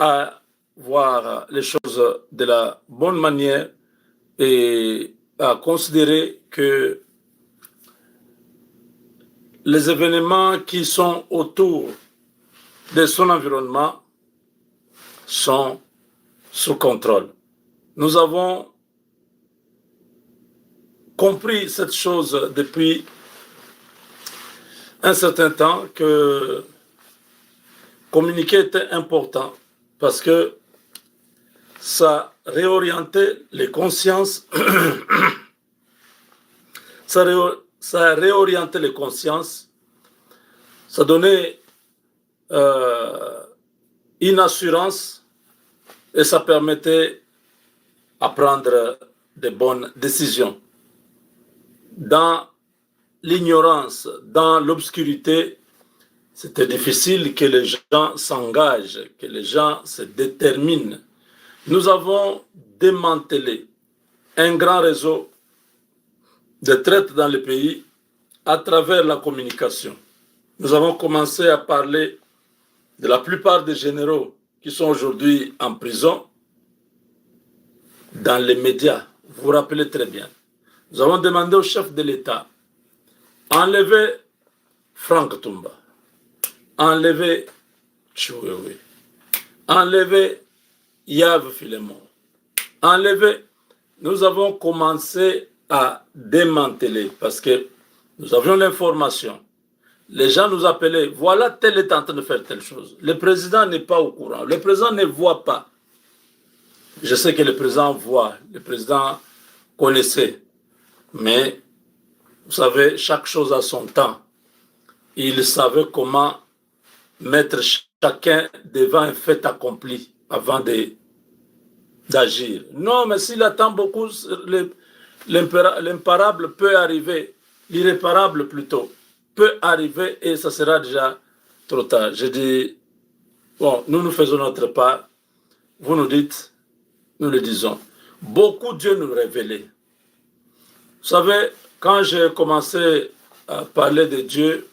à voir les choses de la bonne manière et à considérer que les événements qui sont autour de son environnement sont sous contrôle. Nous avons compris cette chose depuis un certain temps que communiquer était important parce que ça réorientait les consciences, ça réorientait les consciences, ça donnait une assurance et ça permettait à prendre de bonnes décisions. Dans l'ignorance, dans l'obscurité, c'était difficile que les gens s'engagent, que les gens se déterminent. Nous avons démantelé un grand réseau de traite dans le pays à travers la communication. Nous avons commencé à parler de la plupart des généraux qui sont aujourd'hui en prison dans les médias. Vous vous rappelez très bien. Nous avons demandé au chef de l'État enlever Franck Toumba, enlever Chouewe, enlever Yves Filemon, enlever. Nous avons commencé à démanteler parce que nous avions l'information. Les gens nous appelaient, voilà, tel est en train de faire telle chose. Le président n'est pas au courant, le président ne voit pas. Je sais que le président voit, le président connaissait, mais vous savez, chaque chose a son temps. Il savait comment mettre chacun devant un fait accompli avant d'agir. Non, mais s'il attend beaucoup, l'imparable peut arriver, l'irréparable plutôt, peut arriver et ça sera déjà trop tard. Je dis, bon, nous faisons notre part, vous nous dites, nous le disons. Beaucoup Dieu nous révélait. Vous savez, quand j'ai commencé à parler de Dieu,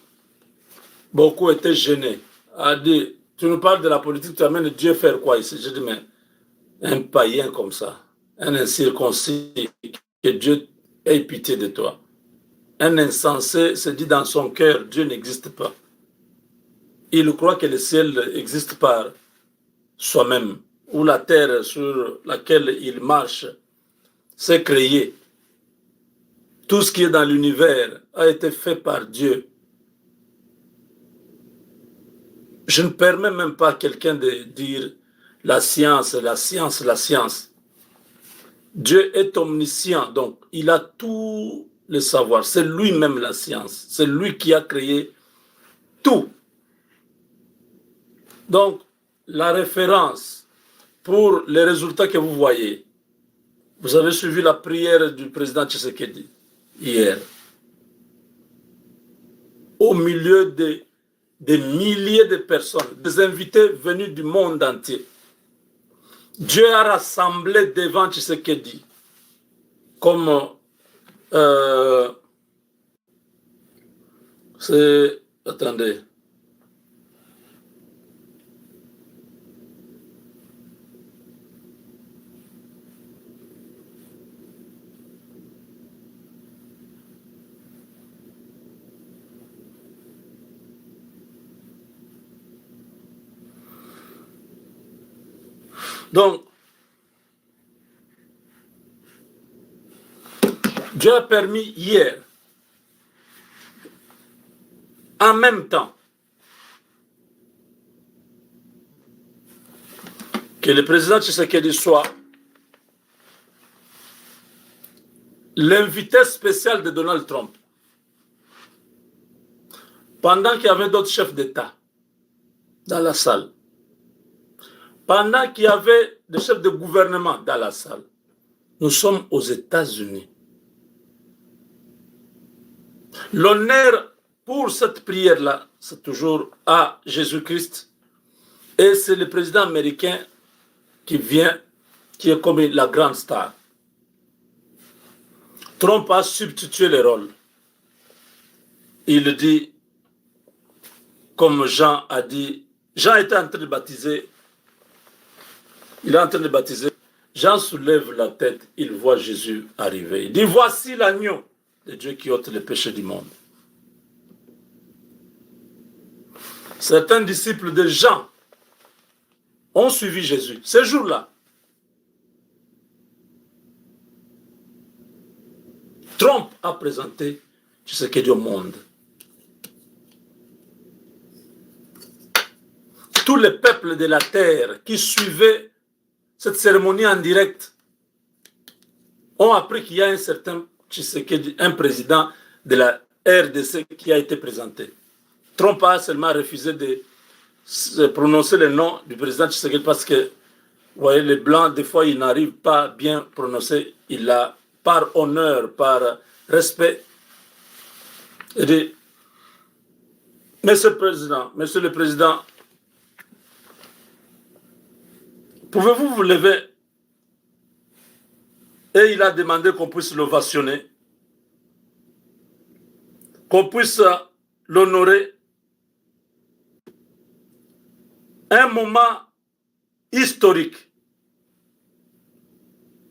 beaucoup étaient gênés. A dit, tu nous parles de la politique, tu amènes Dieu faire quoi ici? J'ai dit, mais un païen comme ça, un incirconcis, que Dieu ait pitié de toi. Un insensé se dit dans son cœur, Dieu n'existe pas. Il croit que le ciel existe par soi-même, ou la terre sur laquelle il marche s'est créée. Tout ce qui est dans l'univers a été fait par Dieu. Je ne permets même pas à quelqu'un de dire la science, la science, la science. Dieu est omniscient, donc il a tout le savoir. C'est lui-même la science. C'est lui qui a créé tout. Donc, la référence pour les résultats que vous voyez, vous avez suivi la prière du président Tshisekedi hier. Au milieu des milliers de personnes, des invités venus du monde entier. Dieu a rassemblé devant Tshisekedi comme c'est... Attendez. Donc, Dieu a permis hier, en même temps, que le président Tshisekedi soit l'invité spécial de Donald Trump. Pendant qu'il y avait d'autres chefs d'État dans la salle. Pendant qu'il y avait des chefs de gouvernement dans la salle. Nous sommes aux États-Unis. L'honneur pour cette prière-là, c'est toujours à Jésus-Christ. Et c'est le président américain qui vient, qui est comme la grande star. Trump a substitué les rôles. Il dit, comme Jean a dit, Jean était en train de baptiser il est en train de baptiser. Jean soulève la tête, il voit Jésus arriver. Il dit, voici l'agneau de Dieu qui ôte les péchés du monde. Certains disciples de Jean ont suivi Jésus. Ce jour-là, Trump a présenté ce qu'est Dieu au monde. Tous les peuples de la terre qui suivaient cette cérémonie en direct ont appris qu'il y a un certain Tshisekedi, un président de la RDC qui a été présenté. Trump a seulement refusé de prononcer le nom du président Tshisekedi parce que, vous voyez, les Blancs, des fois, ils n'arrivent pas à bien prononcer. Il a, par honneur, par respect, dit, Monsieur le Président, pouvez-vous vous lever? Et il a demandé qu'on puisse l'ovationner, qu'on puisse l'honorer. Un moment historique,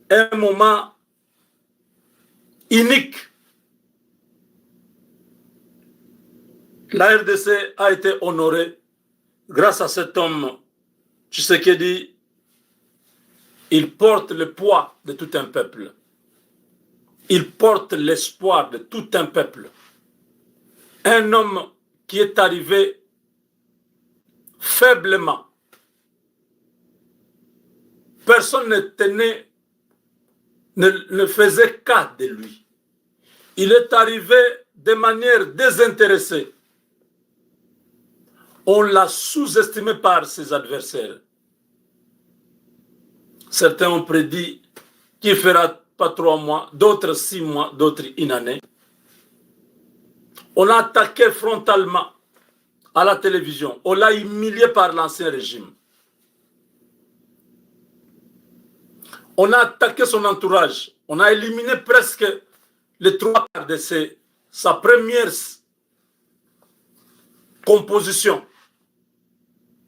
un moment unique. La RDC a été honorée grâce à cet homme, Tshisekedi. Il porte le poids de tout un peuple. Il porte l'espoir de tout un peuple. Un homme qui est arrivé faiblement. Personne ne faisait cas de lui. Il est arrivé de manière désintéressée. On l'a sous-estimé par ses adversaires. Certains ont prédit qu'il ne fera pas 3 mois, d'autres 6 mois, d'autres 1 année. On l'a attaqué frontalement à la télévision. On l'a humilié par l'ancien régime. On a attaqué son entourage. On a éliminé presque les 3 quarts de sa première composition.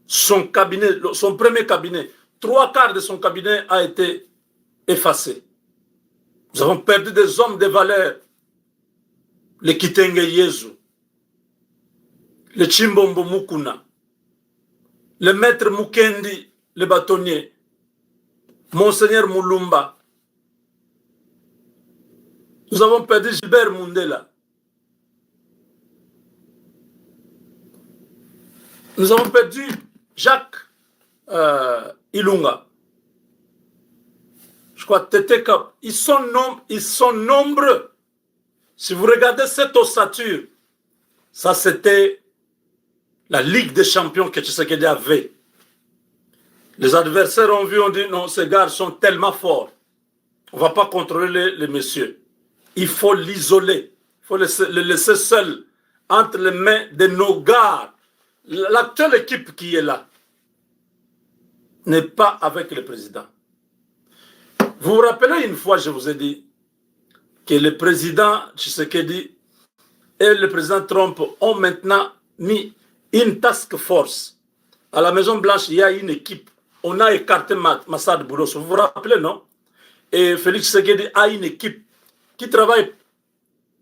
Son premier cabinet. 3 quarts de son cabinet a été effacé. Nous avons perdu des hommes de valeur. Le Kitenge Yezu, le Chimbombo Mukuna, le maître Mukendi, le bâtonnier, Monseigneur Moulumba. Nous avons perdu Gilbert Mundela. Nous avons perdu Jacques Ilunga. Je crois Tete Kap. Ils sont nombreux. Si vous regardez cette ossature, ça c'était la Ligue des champions que Tshisekedi avait. Les adversaires ont vu, on dit non, ces gars sont tellement forts. On ne va pas contrôler les messieurs. Il faut l'isoler. Il faut le laisser seul entre les mains de nos gars. L'actuelle équipe qui est là n'est pas avec le président. Vous vous rappelez une fois, je vous ai dit, que le président Tshisekedi et le président Trump ont maintenant mis une task force. À la Maison Blanche, il y a une équipe. On a écarté Massad Boulos. Vous vous rappelez, non? Et Félix Tshisekedi a une équipe qui travaille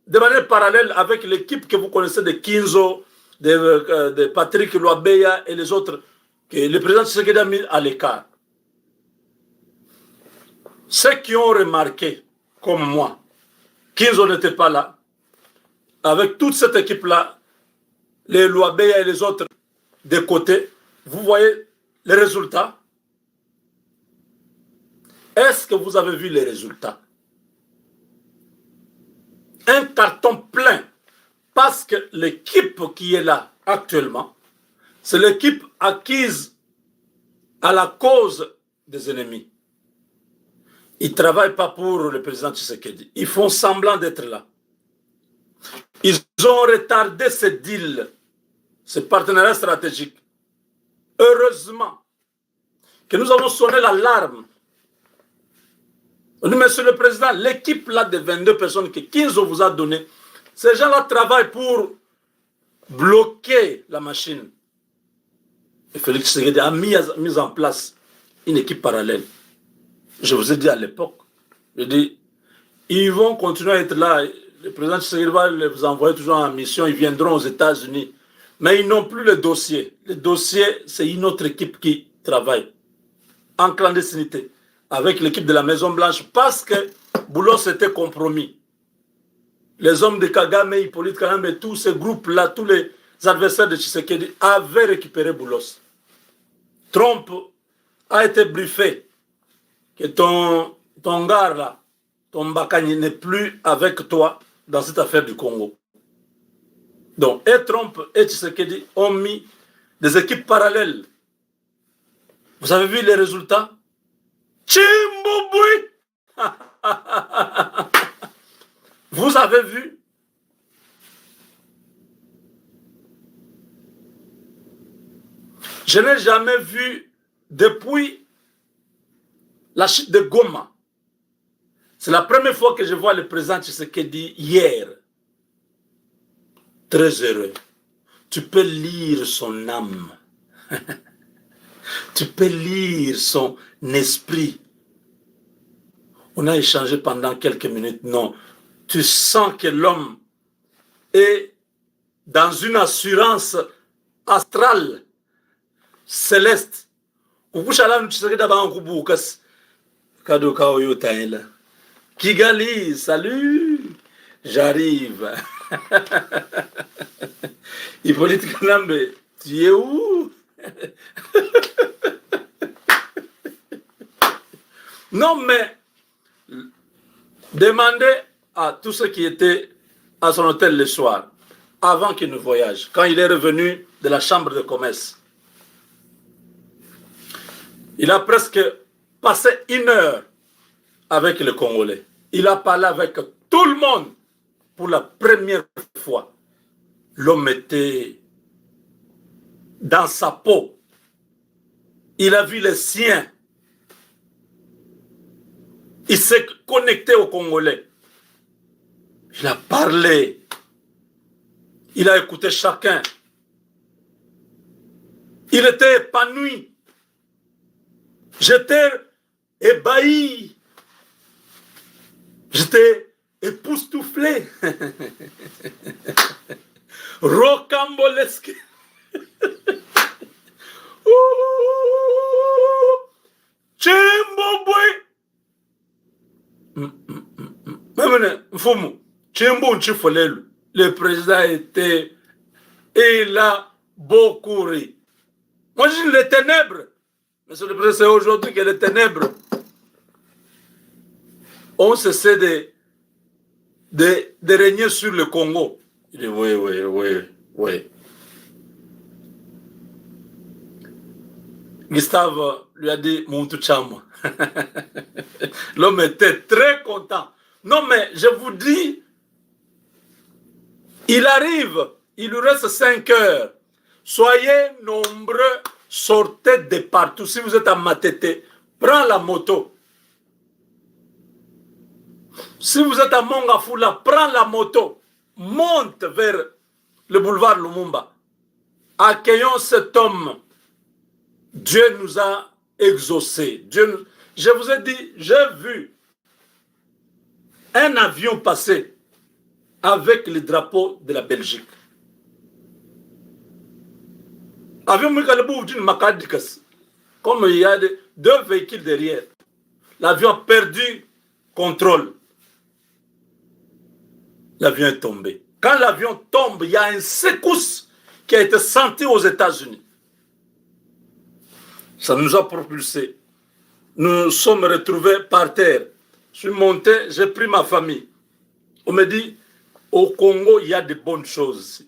de manière parallèle avec l'équipe que vous connaissez de Kinzo, de Patrick Luabeya et les autres, que le président Tshisekedi a mis à l'écart. Ceux qui ont remarqué, comme moi, Kinzo n'était pas là. Avec toute cette équipe-là, les Luabeya et les autres de côté, vous voyez les résultats. Est-ce que vous avez vu les résultats? Un carton plein. Parce que l'équipe qui est là actuellement, c'est l'équipe acquise à la cause des ennemis. Ils ne travaillent pas pour le président Tshisekedi. Ils font semblant d'être là. Ils ont retardé ce deal, ce partenariat stratégique. Heureusement que nous avons sonné l'alarme. On dit, monsieur le président, l'équipe là de 22 personnes que Kinzo vous a donné, ces gens-là travaillent pour bloquer la machine. Et Félix Tshisekedi a mis en place une équipe parallèle. Je vous ai dit à l'époque, je dis, ils vont continuer à être là. Le président Tshisekedi va les envoyer toujours en mission, ils viendront aux États-Unis. Mais ils n'ont plus le dossier. Le dossier, c'est une autre équipe qui travaille en clandestinité avec l'équipe de la Maison-Blanche parce que Boulos était compromis. Les hommes de Kagame, Hippolyte Kagame et tous ces groupes-là, tous les adversaires de Tshisekedi avaient récupéré Boulos. Trump a été briefé que ton gars là, ton Bakani n'est plus avec toi dans cette affaire du Congo. Donc, et Trump et Tshisekedi ont mis des équipes parallèles. Vous avez vu les résultats? Chimbouboué. Vous avez vu? Je n'ai jamais vu depuis la chute de Goma. C'est la première fois que je vois le président Tshisekedi hier. Très heureux. Tu peux lire son âme. Tu peux lire son esprit. On a échangé pendant quelques minutes. Non. Tu sens que l'homme est dans une assurance astrale, céleste. Kigali, salut, j'arrive. Hippolyte Kagame, tu es où? Non, mais demandez à tous ceux qui étaient à son hôtel le soir, avant qu'il ne voyage, quand il est revenu de la chambre de commerce. Il a presque passé 1 heure avec les Congolais. Il a parlé avec tout le monde pour la première fois. L'homme était dans sa peau. Il a vu les siens. Il s'est connecté aux Congolais. Il a parlé. Il a écouté chacun. Il était épanoui. J'étais ébahi. J'étais époustouflé. Rocambolesque. Chimbobwe. Le président était. Et il a beaucoup ri. Moi, je dis les ténèbres. Monsieur le président, c'est aujourd'hui que les ténèbres ont cessé de régner sur le Congo. Il dit oui. Gustave lui a dit Muntu Chama. L'homme était très content. Non, mais je vous dis, il arrive, il lui reste 5 heures. Soyez nombreux, sortez de partout. Si vous êtes à Matete, prends la moto. Si vous êtes à Mongafula, prends la moto. Monte vers le boulevard Lumumba. Accueillons cet homme. Dieu nous a exaucés. Je vous ai dit, j'ai vu un avion passer avec le drapeau de la Belgique. Avion comme il y a 2 véhicules derrière. L'avion a perdu contrôle. L'avion est tombé. Quand l'avion tombe, il y a une secousse qui a été sentie aux États-Unis. Ça nous a propulsés. Nous sommes retrouvés par terre. Je suis monté, j'ai pris ma famille. On me dit, au Congo, il y a de bonnes choses.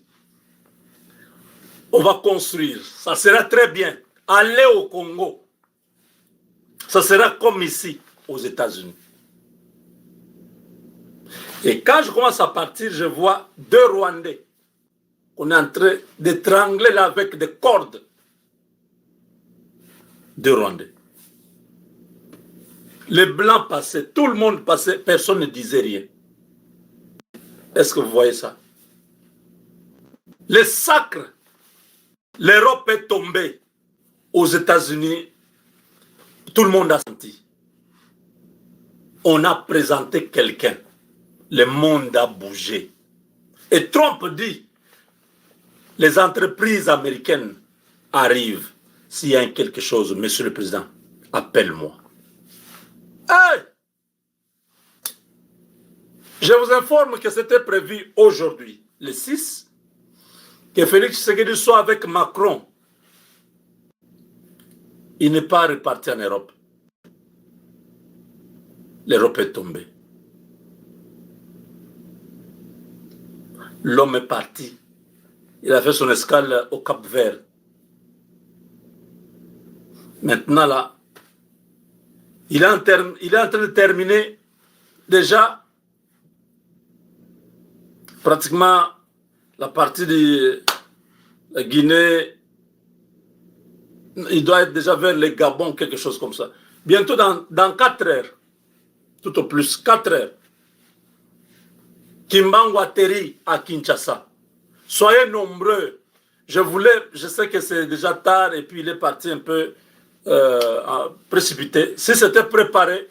On va construire. Ça sera très bien. Allez au Congo. Ça sera comme ici, aux États-Unis. Et quand je commence à partir, je vois 2 Rwandais. On est en train d'étrangler là avec des cordes. 2 Rwandais. Les Blancs passaient, tout le monde passait, personne ne disait rien. Est-ce que vous voyez ça? Les sacres, l'Europe est tombée. Aux États-Unis, Tout le monde a senti. On a présenté quelqu'un. Le monde a bougé. Et Trump dit, les entreprises américaines arrivent. S'il y a quelque chose, Monsieur le Président, appelle-moi. Hey! Je vous informe que c'était prévu aujourd'hui, le 6, que Félix Tshisekedi soit avec Macron. Il n'est pas reparti en Europe. L'Europe est tombée. L'homme est parti. Il a fait son escale au Cap-Vert. Maintenant, là, il est en train de terminer déjà pratiquement la partie de la Guinée. Il doit être déjà vers le Gabon, quelque chose comme ça. Bientôt, dans 4 heures, tout au plus 4 heures, Kimbangu atterrit à Kinshasa. Soyez nombreux. Je sais que c'est déjà tard et puis il est parti un peu précipité. Si c'était préparé,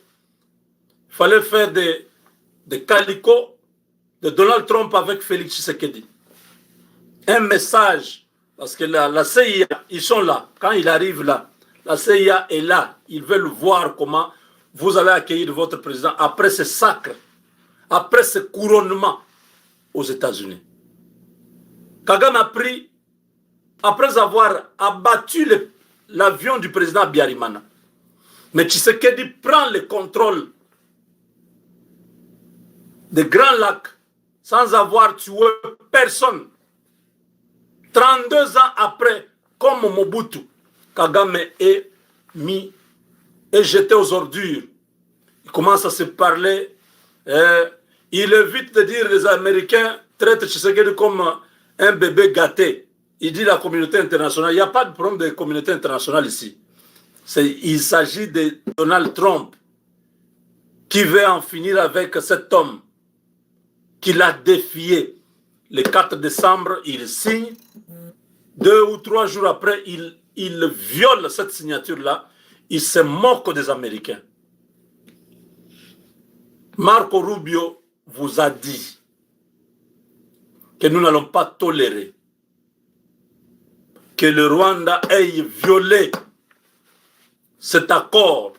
il fallait faire des calicots de Donald Trump avec Félix Tshisekedi. Un message, parce que la CIA, ils sont là. Quand il arrive là, la CIA est là. Ils veulent voir comment vous allez accueillir votre président après ce sacre, après ce couronnement aux États-Unis. Kagame a pris, après avoir abattu l'avion du président Biarimana, mais Tshisekedi prend le contrôle des Grands Lacs sans avoir tué personne. 32 ans après, comme Mobutu, Kagame est jeté aux ordures. Il commence à se parler. Il évite de dire les Américains traitent Tshisekedi comme un bébé gâté. Il dit la communauté internationale. Il n'y a pas de problème de communauté internationale ici. Il s'agit de Donald Trump qui veut en finir avec cet homme qui l'a défié. Le 4 décembre, il signe. 2 ou 3 jours après, il viole cette signature-là. Il se moque des Américains. Marco Rubio vous a dit que nous n'allons pas tolérer que le Rwanda ait violé cet accord.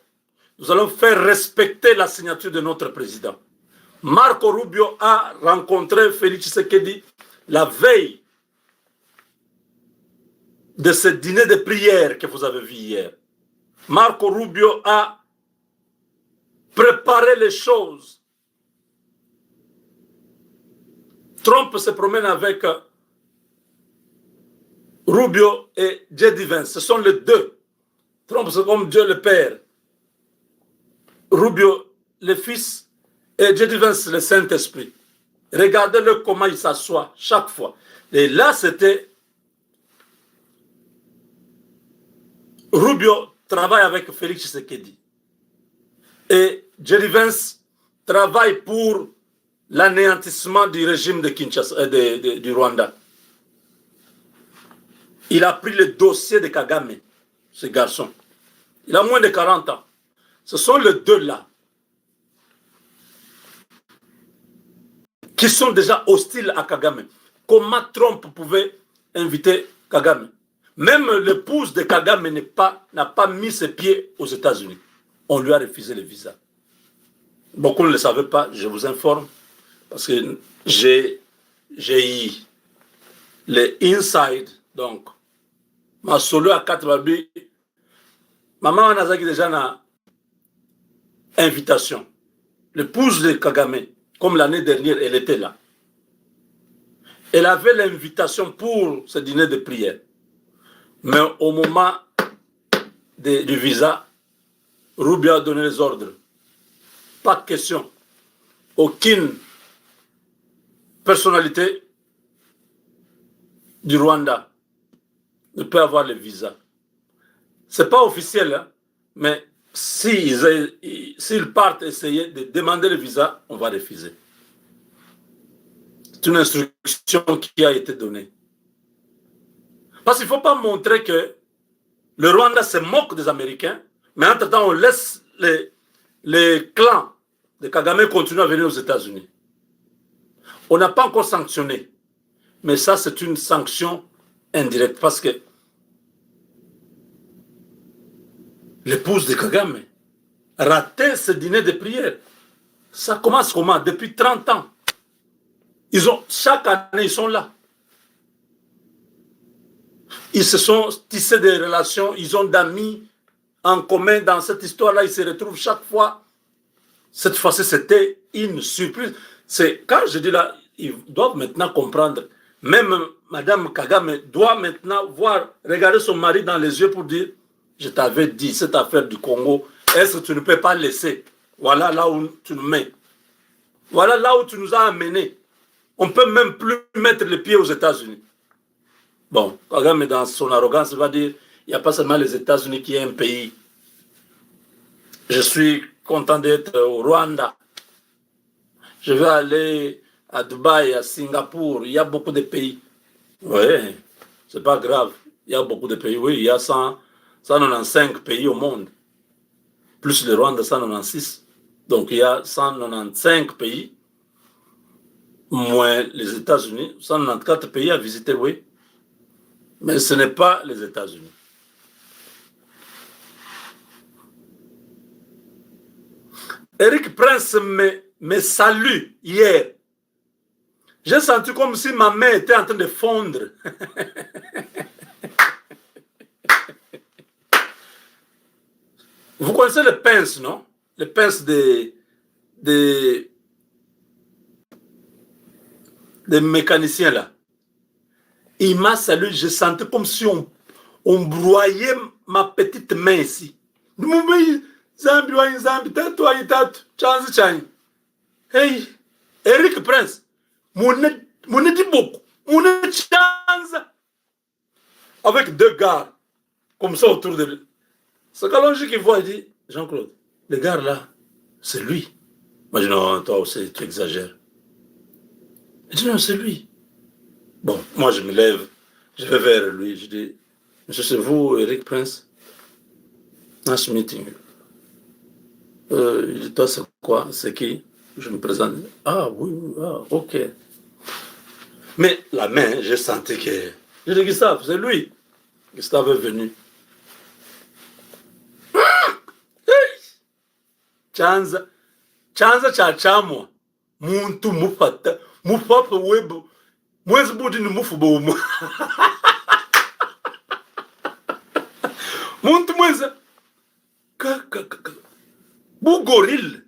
Nous allons faire respecter la signature de notre président. Marco Rubio a rencontré Félix Tshisekedi la veille de ce dîner de prière que vous avez vu hier. Marco Rubio a préparé les choses. Trump se promène avec Rubio et J.D. Vance. Ce sont les deux. Trump, c'est comme Dieu le Père. Rubio, le Fils, et J.D. Vance, le Saint-Esprit. Regardez-le comment il s'assoit chaque fois. Et là, c'était... Rubio travaille avec Félix Tshisekedi. Et J.D. Vance travaille pour l'anéantissement du régime de Kinshasa, du Rwanda. Il a pris le dossier de Kagame, ce garçon. Il a moins de 40 ans. Ce sont les deux là qui sont déjà hostiles à Kagame. Comment Trump pouvait inviter Kagame? Même l'épouse de Kagame n'a pas mis ses pieds aux États-Unis. On lui a refusé le visa. Beaucoup ne le savaient pas, je vous informe, parce que j'ai eu les inside, donc, ma solo à 4 babi, maman Nazaki déjà une invitation. L'épouse de Kagame, comme l'année dernière, elle était là. Elle avait l'invitation pour ce dîner de prière. Mais au moment du visa, Rubio a donné les ordres. Pas de question. Aucune personnalité du Rwanda ne peut avoir le visa. Ce n'est pas officiel, hein, mais s'ils partent essayer de demander le visa, on va refuser. C'est une instruction qui a été donnée. Parce qu'il ne faut pas montrer que le Rwanda se moque des Américains, Mais entre-temps, on laisse les clans de Kagame continuer à venir aux États-Unis. On n'a pas encore sanctionné. Mais ça, c'est une sanction indirecte. Parce que l'épouse de Kagame ratait ce dîner de prière. Ça commence comment? Depuis 30 ans. Chaque année, ils sont là. Ils se sont tissés des relations, ils ont d'amis en commun dans cette histoire-là. Ils se retrouvent chaque fois. Cette fois-ci, c'était une surprise. C'est quand je dis là, ils doivent maintenant comprendre. Même Madame Kagame doit maintenant regarder son mari dans les yeux pour dire, je t'avais dit, cette affaire du Congo, est-ce que tu ne peux pas laisser? Voilà là où tu nous mets. Voilà là où tu nous as amenés. On ne peut même plus mettre les pieds aux États-Unis. Bon, Kagame, dans son arrogance, il va dire, il n'y a pas seulement les États-Unis qui est un pays. Je suis content d'être au Rwanda. Je vais aller à Dubaï, à Singapour. Il y a beaucoup de pays. Oui, c'est pas grave. Il y a beaucoup de pays. Oui, il y a 195 pays au monde. Plus le Rwanda, 196. Donc il y a 195 pays, moins les États-Unis. 194 pays à visiter, oui. Mais ce n'est pas les États-Unis. Eric Prince me salue hier. J'ai senti comme si ma main était en train de fondre. Vous connaissez le pince, non? Le pince des mécaniciens là. Il m'a salué, je sentais comme si on broyait ma petite main ici. Hey, Eric Prince, mon dit beaucoup. Mon chance. Avec deux gars, comme ça autour de lui. Ce Kalonji qui voit, il dit, Jean-Claude, le gars là, c'est lui. Moi je dis, non, toi aussi, tu exagères. Il dit, non, c'est lui. Bon, moi je me lève, je vais vers lui, je dis, monsieur, c'est vous, Eric Prince? Nice meeting. Il dit, toi, c'est quoi? C'est qui? Je me présente. Ah, oui, ah, ok. Mais la main, j'ai senti que... Je dis, Gustave, c'est lui. Gustave est venu. Chanza chachamwa. Muntu mufata. Mufapa webo. Mwezi budi ni mufu bomu. Muntu mwezi. Bougoril.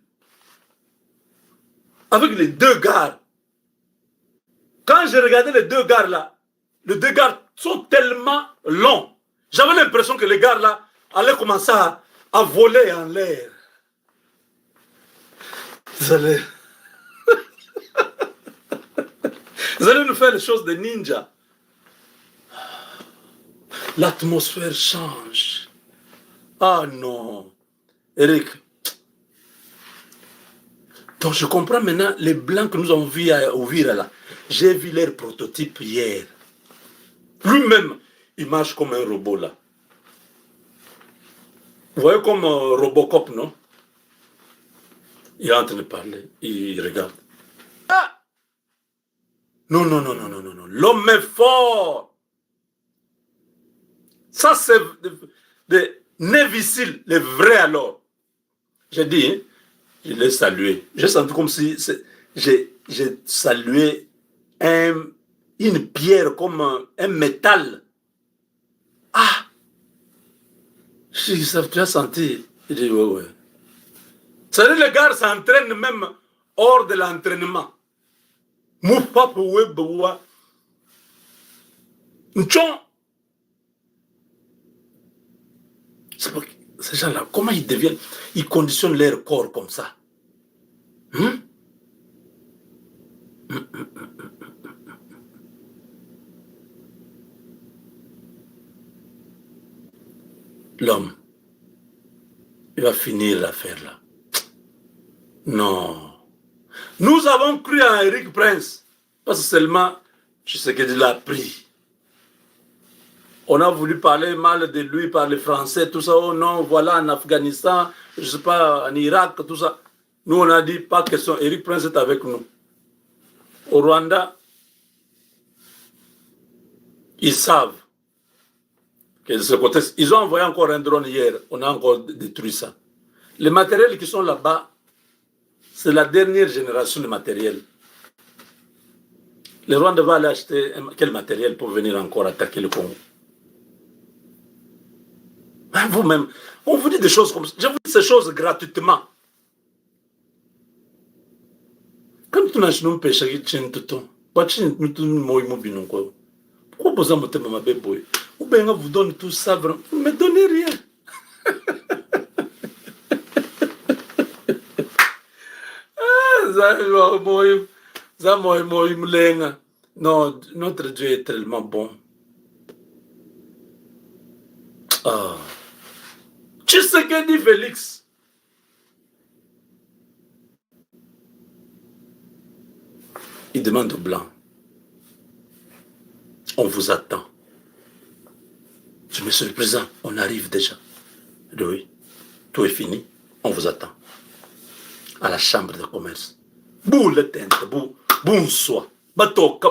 Avec les deux gars. Quand j'ai regardé les deux gars là, les deux gars sont tellement longs. J'avais l'impression que les gars là allaient commencer à voler en l'air. Vous allez nous faire les choses de ninja. L'atmosphère change. Ah non. Eric. Donc je comprends maintenant les blancs que nous avons vus à Ouvira là. J'ai vu leur prototype hier. Lui-même, il marche comme un robot là. Vous voyez comme Robocop, non? Il est en train de parler, il regarde. Ah! Non. L'homme est fort. Ça, c'est des Névicile, les vrais alors. J'ai dit, hein, je l'ai salué. J'ai senti comme si j'ai salué une pierre comme un métal. Ah! Je dis, ça, tu as senti? Il dit, ouais. Ça veut dire que les gars s'entraînent même hors de l'entraînement. Moufap Webwa. Nchon. Ces gens-là, comment ils deviennent? Ils conditionnent leur corps comme ça. L'homme, il va finir l'affaire là. Non. Nous avons cru à Eric Prince. Parce que seulement, je sais qu'il l'a pris. On a voulu parler mal de lui par les Français, tout ça. Oh non, voilà, en Afghanistan, je ne sais pas, en Irak, tout ça. Nous, on a dit, pas question, Eric Prince est avec nous. Au Rwanda, ils savent que de ce côté, ils ont envoyé encore un drone hier, on a encore détruit ça. Les matériels qui sont là-bas, c'est la dernière génération de matériel. Les Rwandais vont aller acheter quel matériel pour venir encore attaquer le Congo? Vous-même, on vous dit des choses comme ça. Je vous dis ces choses gratuitement. Comme tu n'as pas péché, tu n'as pas de pourquoi vous avez ma bébé? Ou bien vous donne tout ça, vous ne me donnez rien. Non, notre Dieu est tellement bon. Ah. Tu sais ce que dit Félix? Il demande au blanc. On vous attend. Je dis, monsieur le président, on arrive déjà. Oui, tout est fini. On vous attend. À la chambre de commerce. Boule tente, bonsoir. Batoka.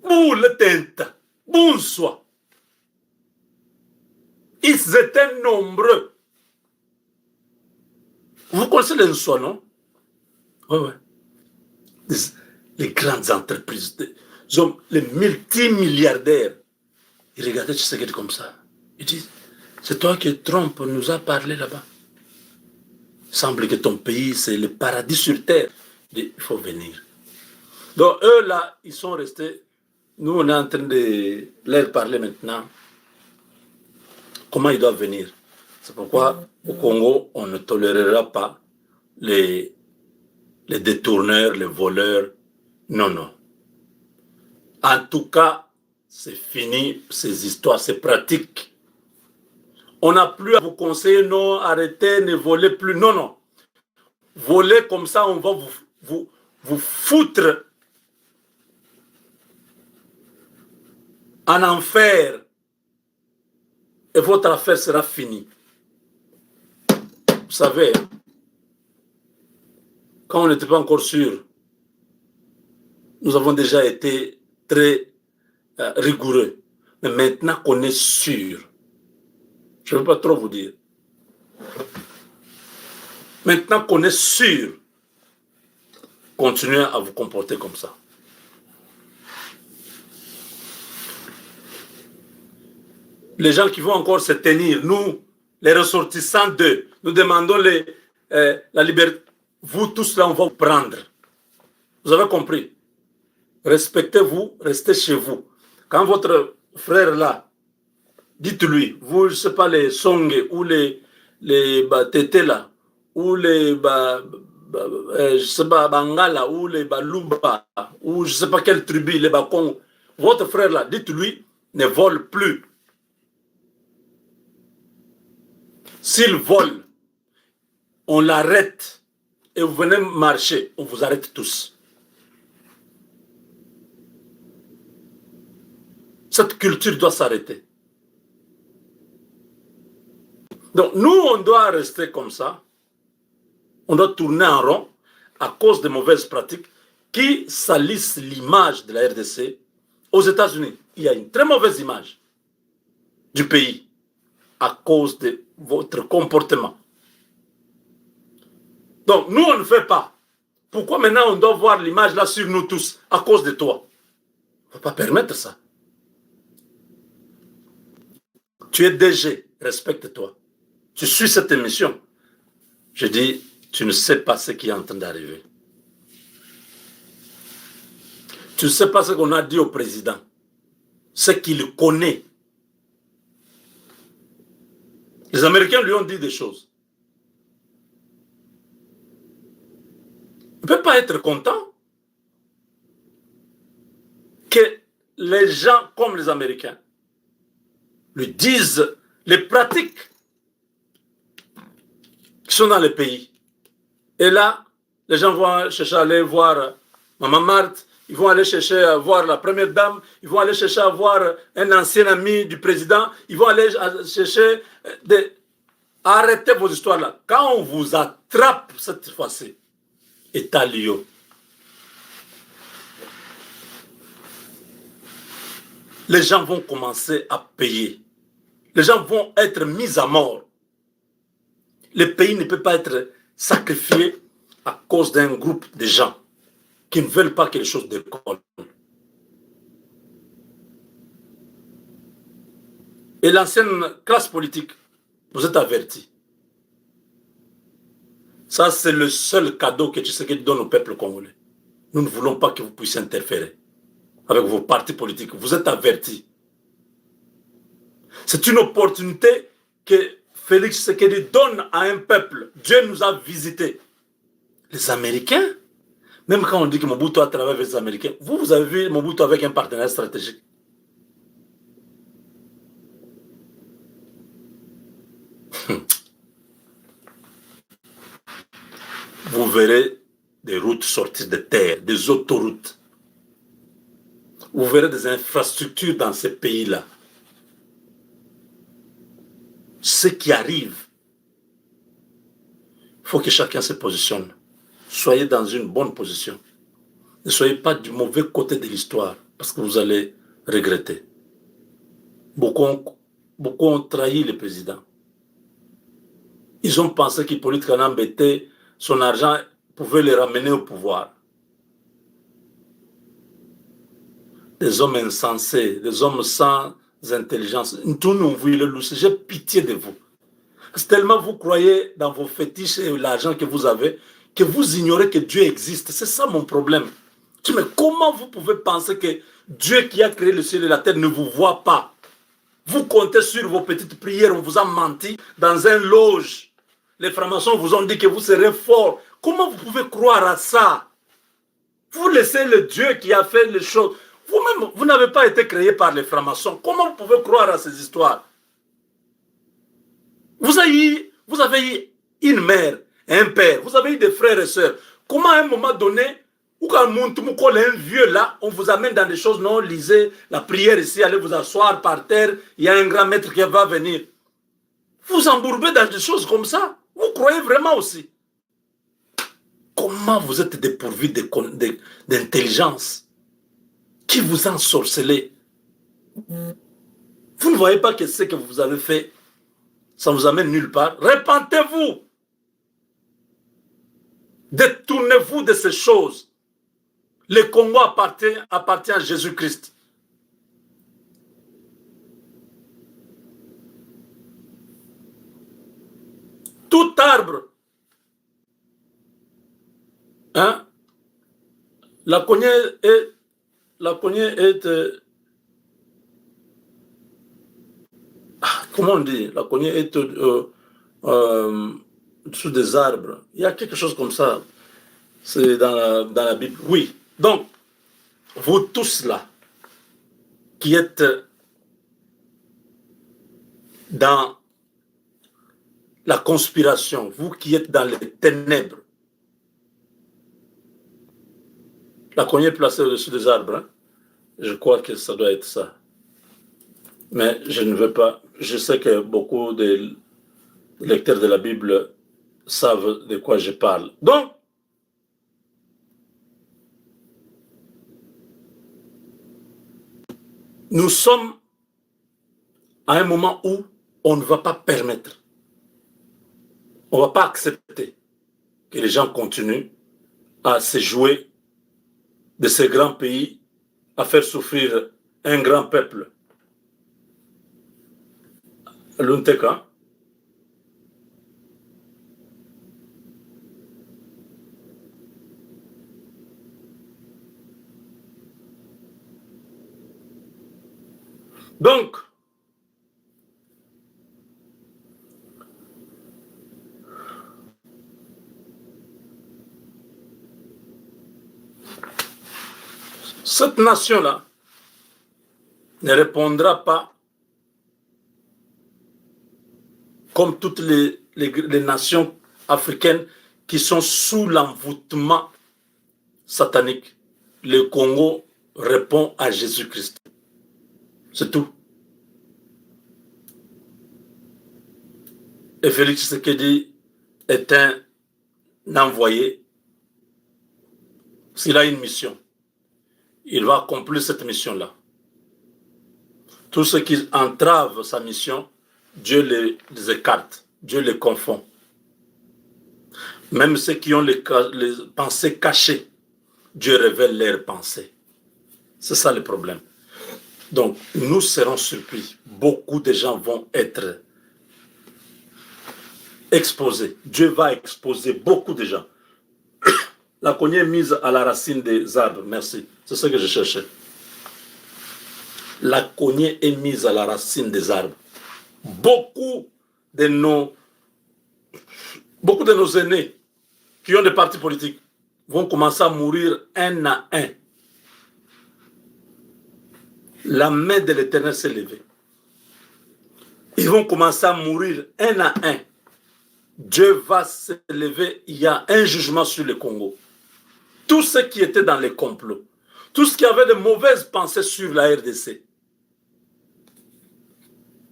Boule tente, bonsoir. Ils étaient nombreux. Vous connaissez les soins, non? Oui, oui. Les grandes entreprises, les multimilliardaires. Ils regardaient Tshisekedi comme ça. Ils disent, c'est toi que Trump nous a parlé là-bas. Il semble que ton pays, c'est le paradis sur terre. Il faut venir. Donc, eux, là, ils sont restés. Nous, on est en train de leur parler maintenant. Comment ils doivent venir. C'est pourquoi, au Congo, on ne tolérera pas les détourneurs, les voleurs. Non, non. En tout cas, c'est fini, ces histoires, ces pratiques. On n'a plus à vous conseiller, non, arrêtez, ne volez plus. Non, non. Voler comme ça, on va vous foutre en enfer. Et votre affaire sera finie. Vous savez, quand on n'était pas encore sûr, nous avons déjà été très rigoureux. Mais maintenant qu'on est sûr, je ne veux pas trop vous dire. Maintenant qu'on est sûr, continuez à vous comporter comme ça. Les gens qui vont encore se tenir, nous, les ressortissants d'eux, nous demandons la liberté. Vous tous là, on va vous prendre. Vous avez compris? Respectez-vous, restez chez vous. Quand votre frère là, dites-lui, vous, je ne sais pas, les Songé ou les Tété là, ou les je sais pas, Bangala, ou les Luba, ou je ne sais pas quelle tribu, les Bakong, votre frère là, dites-lui, ne vole plus. S'il vole, on l'arrête et vous venez marcher, on vous arrête tous. Cette culture doit s'arrêter. Donc nous, on doit rester comme ça. On doit tourner en rond à cause de mauvaises pratiques qui salissent l'image de la RDC. Aux États-Unis, il y a une très mauvaise image du pays à cause de votre comportement. Donc nous, on ne fait pas. Pourquoi maintenant on doit voir l'image là sur nous tous à cause de toi? On ne peut pas permettre ça. Tu es DG, respecte-toi. Tu suis cette émission. Je dis, tu ne sais pas ce qui est en train d'arriver. Tu ne sais pas ce qu'on a dit au président. Ce qu'il connaît. Les Américains lui ont dit des choses. Il ne peut pas être content que les gens comme les Américains lui disent les pratiques qui sont dans le pays. Et là, les gens vont chercher à aller voir Maman Marthe ils vont aller chercher à voir la première dame, ils vont aller chercher à voir un ancien ami du président, ils vont aller chercher des... Arrêtez vos histoires-là. Quand on vous attrape cette fois-ci, État Lio, les gens vont commencer à payer. Les gens vont être mis à mort. Le pays ne peut pas être sacrifié à cause d'un groupe de gens qui ne veulent pas que les choses décollent. Et l'ancienne classe politique, vous êtes avertis. Ça, c'est le seul cadeau que Tshisekedi donne au peuple congolais. Nous ne voulons pas que vous puissiez interférer avec vos partis politiques. Vous êtes avertis. C'est une opportunité que Félix Tshisekedi donne à un peuple. Dieu nous a visités. Les Américains, même quand on dit que Mobutu a travaillé avec les Américains, vous avez vu Mobutu avec un partenaire stratégique. Vous verrez des routes sortir de terre, des autoroutes. Vous verrez des infrastructures dans ces pays-là. Ce qui arrive, il faut que chacun se positionne. Soyez dans une bonne position. Ne soyez pas du mauvais côté de l'histoire, parce que vous allez regretter. Beaucoup ont trahi le président. Ils ont pensé qu'Hippolyte Kanambete, son argent pouvait les ramener au pouvoir. Des hommes insensés, des hommes sans intelligence. J'ai pitié de vous. C'est tellement vous croyez dans vos fétiches et l'argent que vous avez que vous ignorez que Dieu existe. C'est ça mon problème. Mais comment vous pouvez penser que Dieu qui a créé le ciel et la terre ne vous voit pas? Vous comptez sur vos petites prières, on vous a menti dans un loge. Les francs-maçons vous ont dit que vous serez forts. Comment vous pouvez croire à ça? Vous laissez le Dieu qui a fait les choses. Vous-même, vous n'avez pas été créé par les francs-maçons. Comment vous pouvez croire à ces histoires? Vous avez eu une mère, un père, vous avez eu des frères et sœurs. Comment à un moment donné, ou quand un vieux là, on vous amène dans des choses, non, lisez la prière ici, allez vous asseoir par terre, il y a un grand maître qui va venir. Vous embourbez dans des choses comme ça. Vous croyez vraiment aussi? Comment vous êtes dépourvu d'intelligence? Qui vous a ensorcelé? Vous ne voyez pas que ce que vous avez fait, ça ne vous amène nulle part? Repentez-vous. Détournez-vous de ces choses. Le Congo appartient à Jésus-Christ. Tout arbre, hein, la cognée est comment on dit, la cognée est dessous des arbres. Il y a quelque chose comme ça. C'est dans la Bible. Oui. Donc, vous tous là, qui êtes dans la conspiration, vous qui êtes dans les ténèbres, la cognée est placée au-dessus des arbres. Hein? Je crois que ça doit être ça. Mais je ne veux pas. Je sais que beaucoup de lecteurs de la Bible savent de quoi je parle. Donc, nous sommes à un moment où on ne va pas permettre, on ne va pas accepter que les gens continuent à se jouer de ces grands pays, à faire souffrir un grand peuple. Lunteka. Donc, cette nation-là ne répondra pas comme toutes les nations africaines qui sont sous l'envoûtement satanique le Congo répond à Jésus-Christ. C'est tout. Et Félix Tshisekedi est un envoyé. S'il a une mission, il va accomplir cette mission-là. Tout ce qui entrave sa mission, Dieu les écarte, Dieu les confond. Même ceux qui ont les pensées cachées, Dieu révèle leurs pensées. C'est ça le problème. Donc, nous serons surpris. Beaucoup de gens vont être exposés. Dieu va exposer beaucoup de gens. La cognée est mise à la racine des arbres. Merci. C'est ce que je cherchais. La cognée est mise à la racine des arbres. Beaucoup de nos aînés qui ont des partis politiques vont commencer à mourir un à un. La main de l'Éternel s'est levée. Ils vont commencer à mourir un à un. Dieu va se lever. Il y a un jugement sur le Congo. Tous ceux qui étaient dans les complots, tous ceux qui avaient de mauvaises pensées sur la RDC,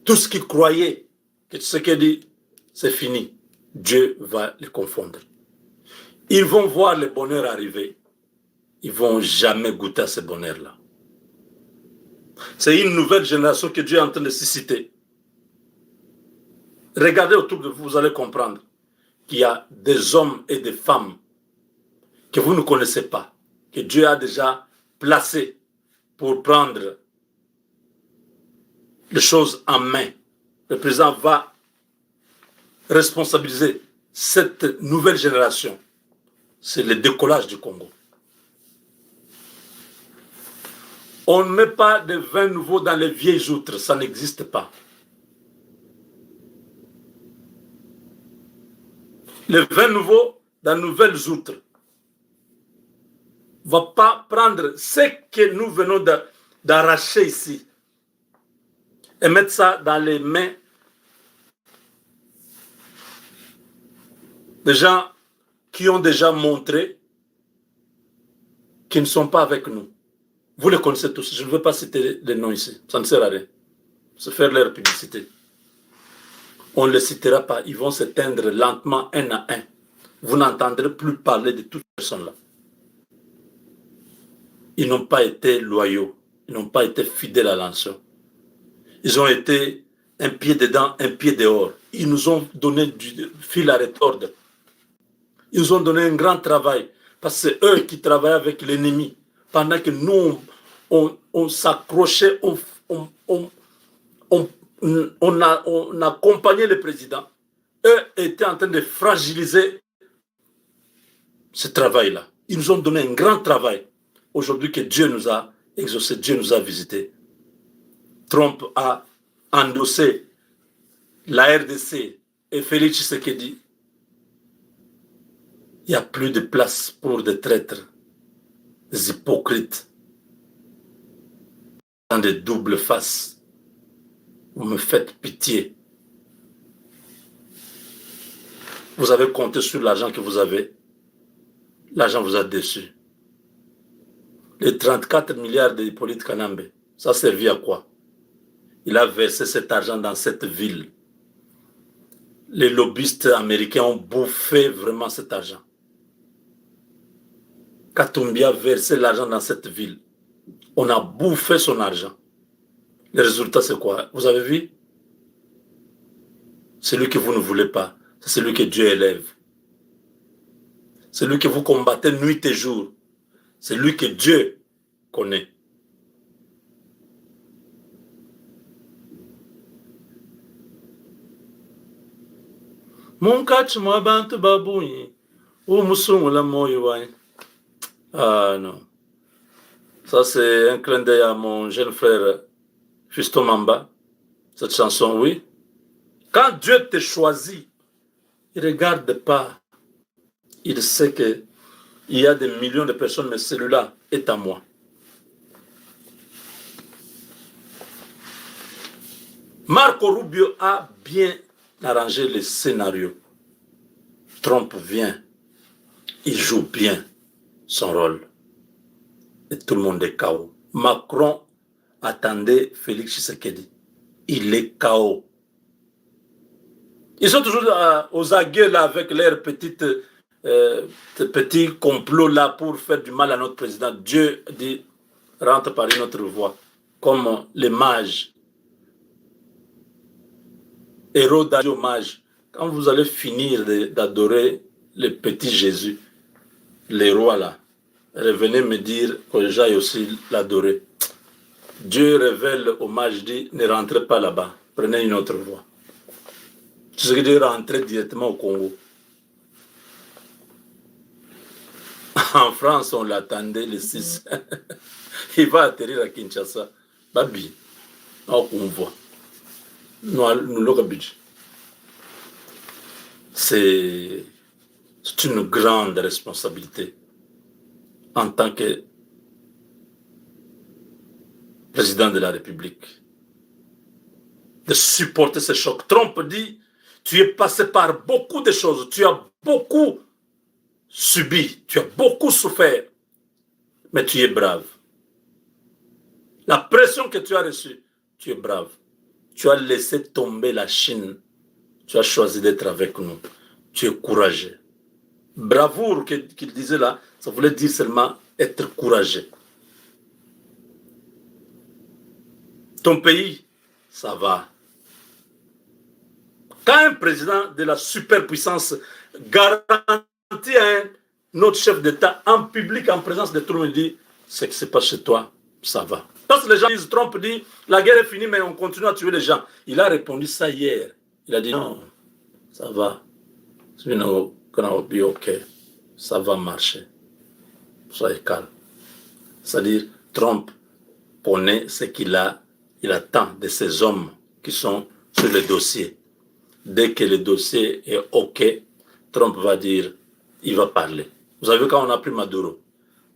tous ceux qui croyaient que ce qu'il dit, c'est fini, Dieu va les confondre. Ils vont voir le bonheur arriver. Ils ne vont jamais goûter à ce bonheur-là. C'est une nouvelle génération que Dieu est en train de susciter. Regardez autour de vous, vous allez comprendre qu'il y a des hommes et des femmes que vous ne connaissez pas, que Dieu a déjà placés pour prendre les choses en main. Le président va responsabiliser cette nouvelle génération. C'est le décollage du Congo. On ne met pas de vin nouveau dans les vieilles outres, ça n'existe pas. Le vin nouveau dans de nouvelles outres ne va pas prendre ce que nous venons d'arracher ici et mettre ça dans les mains des gens qui ont déjà montré qu'ils ne sont pas avec nous. Vous les connaissez tous, je ne veux pas citer les noms ici, ça ne sert à rien. C'est faire leur publicité. On ne les citera pas, ils vont s'éteindre lentement un à un. Vous n'entendrez plus parler de toutes ces personnes-là. Ils n'ont pas été loyaux, ils n'ont pas été fidèles à l'ancien. Ils ont été un pied dedans, un pied dehors. Ils nous ont donné du fil à retordre. Ils nous ont donné un grand travail, parce que c'est eux qui travaillaient avec l'ennemi. Pendant que nous, on s'accrochait, on accompagnait le président. Eux étaient en train de fragiliser ce travail-là. Ils nous ont donné un grand travail. Aujourd'hui que Dieu nous a exaucé, Dieu nous a visités. Trump a endossé la RDC et Félix Tshisekedi. Il n'y a plus de place pour des traîtres, des hypocrites, dans des doubles faces. Vous me faites pitié. Vous avez compté sur l'argent que vous avez. L'argent vous a déçu. Les 34 milliards de Hippolyte Kanambe, ça servit à quoi? Il a versé cet argent dans cette ville. Les lobbyistes américains ont bouffé vraiment cet argent. Katumbi a versé l'argent dans cette ville. On a bouffé son argent. Le résultat, c'est quoi? Vous avez vu? Celui que vous ne voulez pas, c'est celui que Dieu élève. Celui que vous combattez nuit et jour, c'est lui que Dieu connaît. Mon catch moi bante babouyi ou moussoum la moyouaï. Ah non. Ça c'est un clin d'œil à mon jeune frère Fiston Mamba. Cette chanson, oui. Quand Dieu te choisit, il ne regarde pas. Il sait qu'il y a des millions de personnes, mais celui-là est à moi. Marco Rubio a bien arrangé le scénario. Trump vient, il joue bien son rôle. et tout le monde est KO. Macron attendait Félix Tshisekedi. Il est KO. Ils sont toujours aux aguets là avec leurs petits complots là pour faire du mal à notre président. Dieu dit, rentre par une autre voie. Comme les mages. Héros d'adieu mages. Quand vous allez finir d'adorer le petit Jésus, les rois là, revenez me dire que j'aille aussi l'adorer. Dieu révèle aux mages, dit, ne rentrez pas là-bas, prenez une autre voie. C'est ce qui dit rentrer directement au Congo. En France, on l'attendait le 6. Il va atterrir à Kinshasa. Babi, on voit. Nous l'avons budget. C'est une grande responsabilité en tant que président de la République de supporter ce choc. Trump dit, tu es passé par beaucoup de choses, tu as beaucoup subi, tu as beaucoup souffert, mais tu es brave. La pression que tu as reçue, tu es brave. Tu as laissé tomber la Chine. Tu as choisi d'être avec nous. Tu es courageux. Bravoure qu'il disait là, ça voulait dire seulement être courageux. Ton pays, ça va. Quand un président de la superpuissance garantit à un autre chef d'État en public, en présence de tout le monde, dit, c'est que c'est pas chez toi, ça va. Parce que les gens disent, Trump dit, la guerre est finie, mais on continue à tuer les gens. Il a répondu ça hier. Il a dit, non, ça va. C'est ok. Ça va marcher. Soyez calme. C'est-à-dire, Trump connaît ce qu'il a. Il attend de ces hommes qui sont sur le dossier. Dès que le dossier est ok, Trump va dire, il va parler. Vous avez vu quand on a pris Maduro,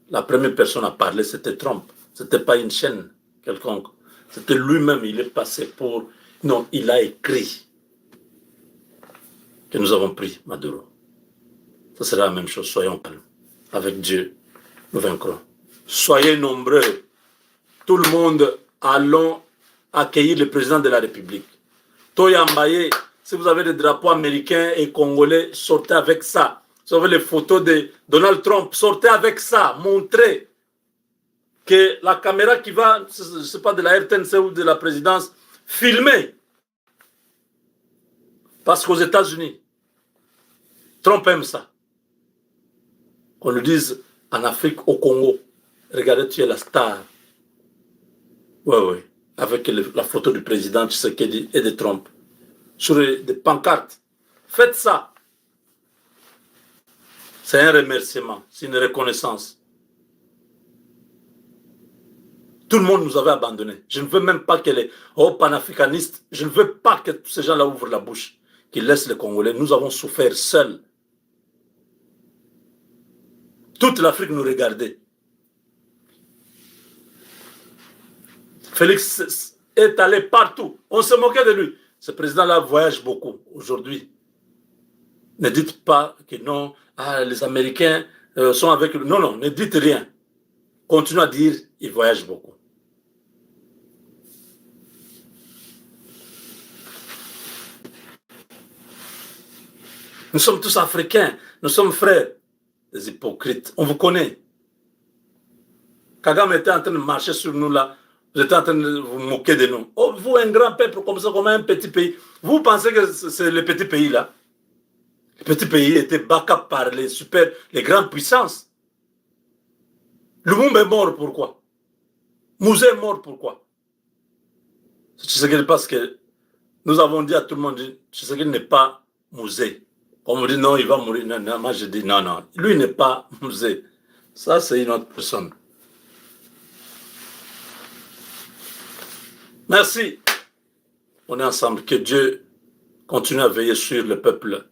la première personne à parler, c'était Trump. Ce n'était pas une chaîne quelconque. C'était lui-même, il est passé pour... Non, il a écrit que nous avons pris Maduro. Ce sera la même chose, soyons calmes. Avec Dieu, nous vaincrons. Soyez nombreux. Tout le monde, allons accueillir le président de la République. Toya Mbaye, si vous avez des drapeaux américains et congolais, sortez avec ça. Si vous avez les photos de Donald Trump, sortez avec ça. Montrez que la caméra qui va, je ne sais pas, de la RTNC ou de la présidence, filmez. Parce qu'aux États-Unis, Trump aime ça. Qu'on lui dise en Afrique, au Congo, regardez, tu es la star. Oui, oui. Avec la photo du président Tshisekedi et de Trump. Sur des pancartes. Faites ça. C'est un remerciement, c'est une reconnaissance. Tout le monde nous avait abandonnés. Je ne veux même pas que les panafricanistes, je ne veux pas que tous ces gens-là ouvrent la bouche, qu'ils laissent les Congolais. Nous avons souffert seuls. Toute l'Afrique nous regardait. Félix est allé partout. On se moquait de lui. Ce président-là voyage beaucoup aujourd'hui. Ne dites pas que non, les Américains sont avec lui. Non, non, ne dites rien. Continuez à dire, il voyage beaucoup. Nous sommes tous africains, nous sommes frères. Des hypocrites, on vous connaît. Kagame était en train de marcher sur nous là, vous êtes en train de vous moquer de nous. Oh, vous, un grand peuple comme ça, comme un petit pays, vous pensez que c'est le petit pays là? Le petit pays était backé par les grandes puissances. Lumumba est mort pourquoi? Mouzé est mort pourquoi? C'est parce que nous avons dit à tout le monde, Tshisekedi n'est pas Mouzé. On me dit non, il va mourir. Non, non, moi je dis non, non. Lui n'est pas Mouzé. Ça, c'est une autre personne. Merci. On est ensemble. Que Dieu continue à veiller sur le peuple